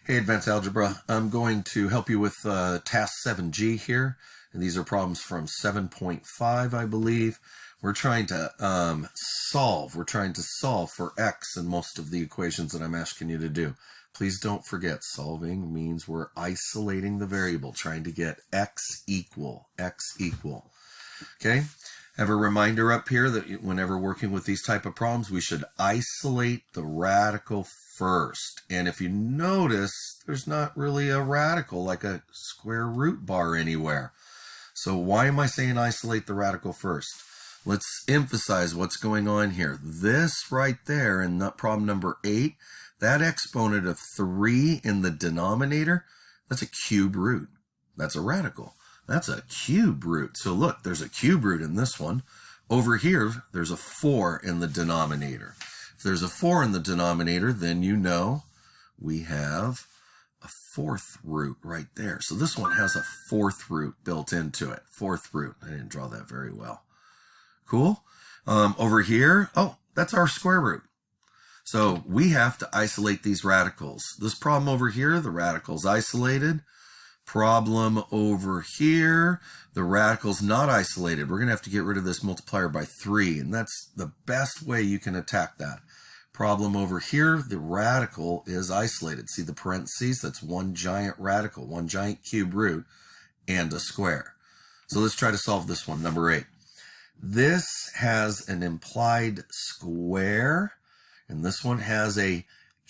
Hey, Advanced Algebra. I'm going to help you with task 7G here. And these are problems from 7.5, I believe. We're trying to solve for x in most of the equations that I'm asking you to do. Please don't forget, solving means we're isolating the variable, trying to get x equal. Okay? Have a reminder up here that whenever working with these type of problems, we should isolate the radical first. And if you notice, there's not really a radical like a square root bar anywhere. So why am I saying isolate the radical first? Let's emphasize what's going on here. This right there in problem number 8, that exponent of 3 in the denominator, that's a cube root. That's a radical. That's a cube root. So look, there's a cube root in this one. Over here, there's a 4 in the denominator. If there's a 4 in the denominator, then you know we have a 4th root right there. So this one has a 4th root built into it. 4th root. I didn't draw that very well. Cool. Over here, oh, that's our square root. So we have to isolate these radicals. This problem over here, the radical's isolated. Problem over here, the radical's not isolated. We're going to have to get rid of this multiplier by 3, and that's the best way you can attack that. Problem over here, the radical is isolated. See the parentheses? That's one giant radical, one giant cube root, and a square. So let's try to solve this one, number 8. This has an implied square, and this one has a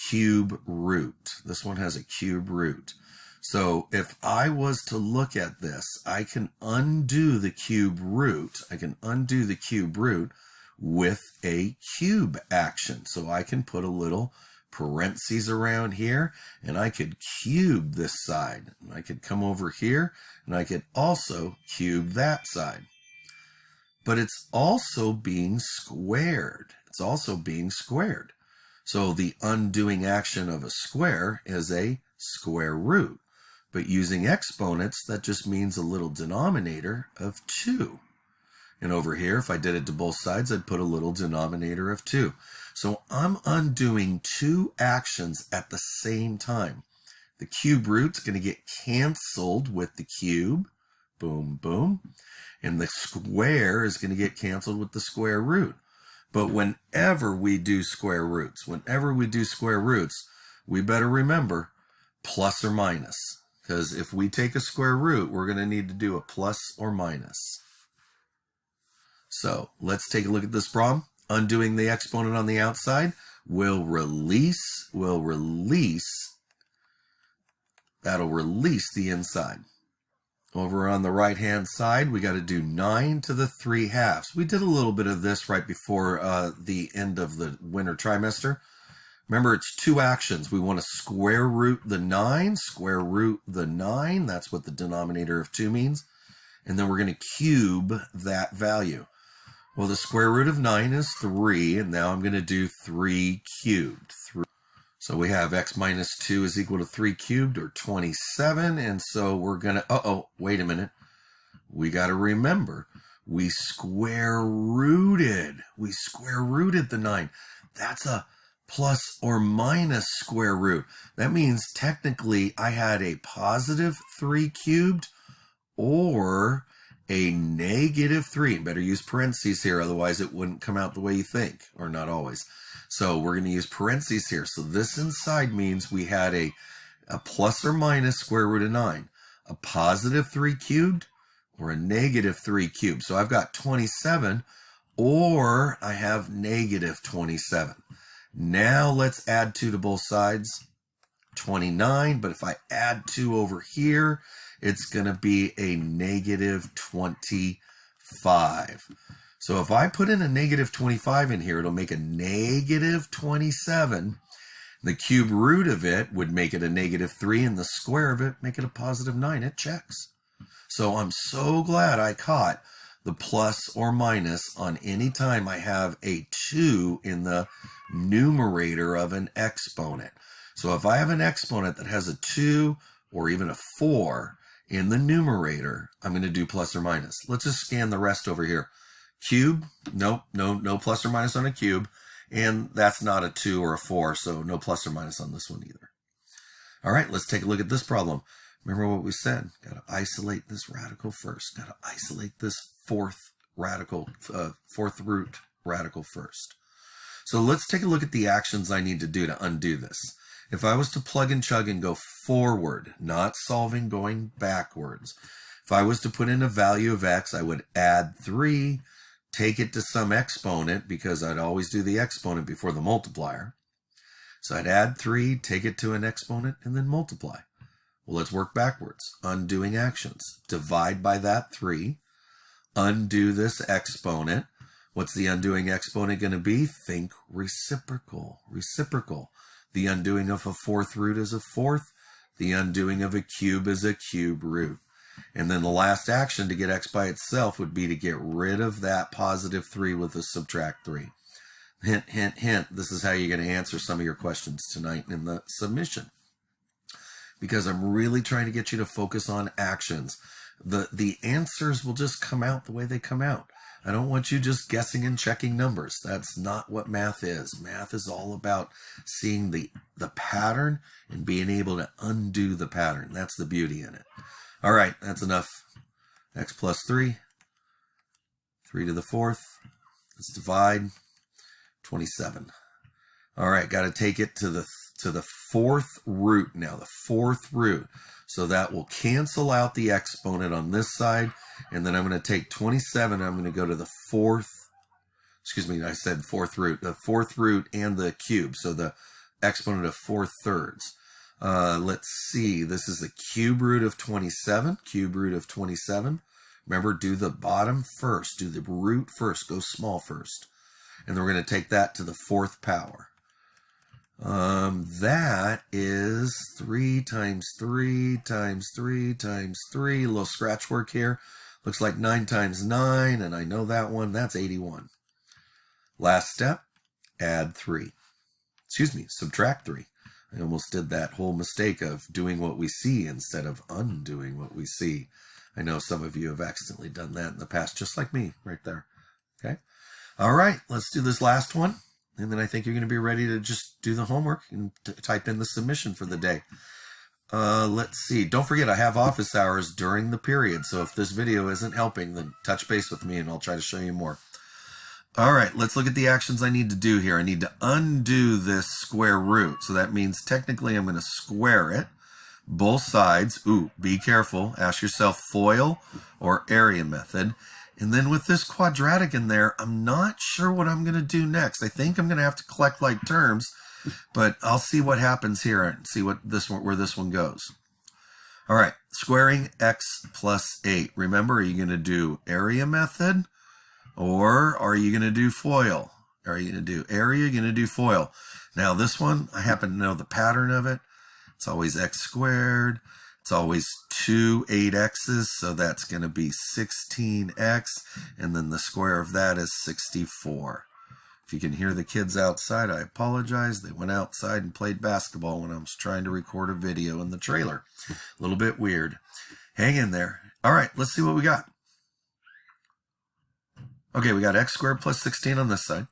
cube root. This one has a cube root. So if I was to look at this, I can undo the cube root. I can undo the cube root with a cube action. So I can put a little parentheses around here, and I could cube this side. And I could come over here, and I could also cube that side. But it's also being squared. It's also being squared. So the undoing action of a square is a square root. But using exponents, that just means a little denominator of 2. And over here, if I did it to both sides, I'd put a little denominator of 2. So I'm undoing 2 actions at the same time. The cube root's going to get canceled with the cube. Boom, boom. And the square is going to get canceled with the square root. But whenever we do square roots, we better remember plus or minus. Because if we take a square root, we're going to need to do a plus or minus. So let's take a look at this problem. Undoing the exponent on the outside will release, that'll release the inside. Over on the right-hand side, we got to do 9 to the 3/2. We did a little bit of this right before the end of the winter trimester. Remember, it's 2 actions. We want to square root the 9, That's what the denominator of 2 means. And then we're going to cube that value. Well, the square root of 9 is 3, and now I'm going to do 3 cubed. So we have x minus 2 is equal to 3 cubed, or 27. And so we're going to, wait a minute. We got to remember, we square rooted the 9. That's a plus or minus square root. That means technically I had a positive 3 cubed or a negative 3. Better use parentheses here, otherwise it wouldn't come out the way you think, or not always. So we're going to use parentheses here. So this inside means we had a plus or minus square root of 9, a positive 3 cubed or a negative 3 cubed. So I've got 27 or I have negative 27. Now let's add 2 to both sides, 29, but if I add 2 over here, it's going to be a negative 25. So if I put in a negative 25 in here, it'll make a negative 27. The cube root of it would make it a negative 3, and the square of it make it a positive 9. It checks. So I'm so glad I caught the plus or minus on any time I have a 2 in the numerator of an exponent. So if I have an exponent that has a 2 or even a 4 in the numerator, I'm going to do plus or minus. Let's just scan the rest over here. Cube, nope, no plus or minus on a cube. And that's not a 2 or a 4, so no plus or minus on this one either. All right, let's take a look at this problem. Remember what we said. Got to isolate this radical first. Got to isolate this fourth root radical first. So let's take a look at the actions I need to do to undo this. If I was to plug and chug and go forward, not solving, going backwards. If I was to put in a value of x, I would add 3, take it to some exponent, because I'd always do the exponent before the multiplier. So I'd add 3, take it to an exponent, and then multiply. Well, let's work backwards. Undoing actions. Divide by that 3. Undo this exponent. What's the undoing exponent going to be? Think reciprocal. Reciprocal. The undoing of a fourth root is a fourth. The undoing of a cube is a cube root. And then the last action to get x by itself would be to get rid of that positive 3 with a subtract 3. Hint, hint, hint. This is how you're going to answer some of your questions tonight in the submission. Because I'm really trying to get you to focus on actions. The answers will just come out the way they come out. I don't want you just guessing and checking numbers. That's not what math is. Math is all about seeing the pattern and being able to undo the pattern. That's the beauty in it. All right, that's enough. X plus 3. 3 to the 4th. Let's divide. 27. All right, got to take it to the fourth root now, the fourth root. So that will cancel out the exponent on this side. And then I'm going to take 27. I'm going to go to the fourth. Excuse me, I said fourth root. The fourth root and the cube. So the exponent of 4/3. Let's see. This is the cube root of 27. Cube root of 27. Remember, do the bottom first. Do the root first. Go small first. And then we're going to take that to the 4th power. That is 3 times 3 times 3 times 3. A little scratch work here. Looks like 9 times 9, and I know that one. That's 81. Last step, add 3. Excuse me, subtract 3. I almost did that whole mistake of doing what we see instead of undoing what we see. I know some of you have accidentally done that in the past, just like me right there. Okay. All right, let's do this last one. And then I think you're going to be ready to just do the homework and type in the submission for the day. Let's see. Don't forget, I have office hours during the period. So if this video isn't helping, then touch base with me and I'll try to show you more. All right, let's look at the actions I need to do here. I need to undo this square root. So that means technically I'm going to square it. Both sides. Ooh, be careful. Ask yourself FOIL or area method. And then with this quadratic in there, I'm not sure what I'm going to do next. I think I'm going to have to collect like terms, but I'll see what happens here and see what where this one goes. All right, squaring x plus 8. Remember, are you going to do area method or are you going to do FOIL? Are you going to do area? You're going to do FOIL. Now this one, I happen to know the pattern of it. It's always x squared. It's always 2 8x's, so that's going to be 16x, and then the square of that is 64. If you can hear the kids outside, I apologize. They went outside and played basketball when I was trying to record a video in the trailer. A little bit weird. Hang in there. All right, let's see what we got. Okay, we got x squared plus 16 on this side.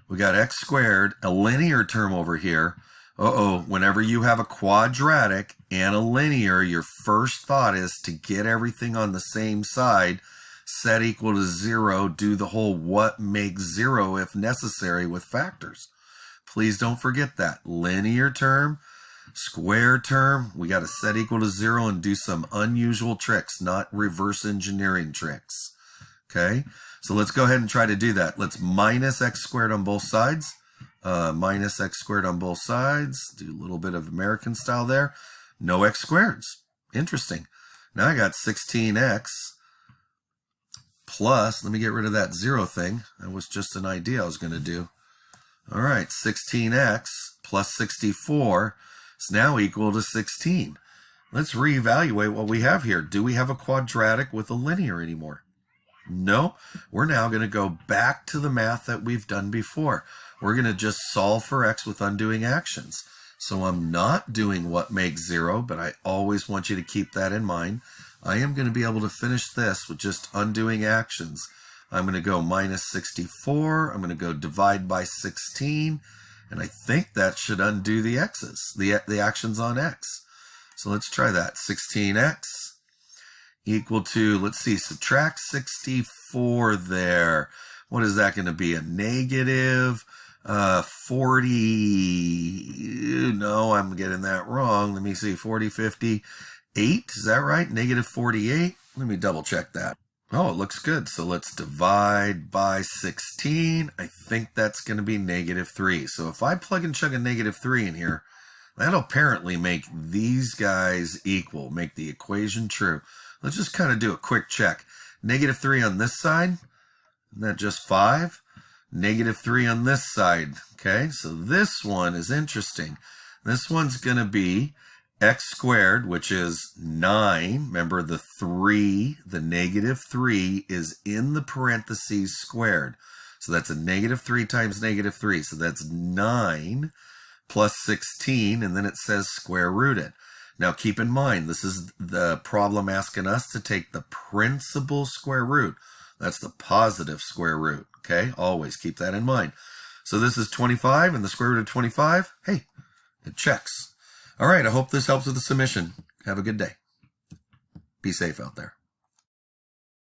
We got x squared, a linear term over here. Whenever you have a quadratic and a linear, your first thought is to get everything on the same side, set equal to 0, do the whole what makes 0 if necessary with factors. Please don't forget that. Linear term, square term, we got to set equal to 0 and do some unusual tricks, not reverse engineering tricks. Okay, so let's go ahead and try to do that. Let's minus x squared on both sides. Minus x squared on both sides. Do a little bit of American style there. No x squareds. Interesting. Now I got 16x plus, let me get rid of that 0 thing. That was just an idea I was going to do. All right, 16x plus 64 is now equal to 16. Let's reevaluate what we have here. Do we have a quadratic with a linear anymore? No, we're now going to go back to the math that we've done before. We're going to just solve for x with undoing actions. So I'm not doing what makes 0, but I always want you to keep that in mind. I am going to be able to finish this with just undoing actions. I'm going to go minus 64. I'm going to go divide by 16. And I think that should undo the x's, the actions on x. So let's try that. 16x equal to, let's see, subtract 64 there. What is that going to be? A negative 40. No, I'm getting that wrong. Let me see. 40, 58. Is that right? Negative 48. Let me double check that. Oh, it looks good. So let's divide by 16. I think that's going to be negative 3. So if I plug and chug a negative 3 in here, that'll apparently make these guys equal, make the equation true. Let's just kind of do a quick check. Negative 3 on this side. Isn't that just 5? Negative 3 on this side. Okay, so this one is interesting. This one's going to be x squared, which is 9. Remember, the 3, the negative 3 is in the parentheses squared. So that's a negative 3 times negative 3. So that's 9 plus 16, and then it says square root it. Now keep in mind, this is the problem asking us to take the principal square root. That's the positive square root. Okay, always keep that in mind. So this is 25, and the square root of 25, hey, it checks. All right, I hope this helps with the submission. Have a good day. Be safe out there.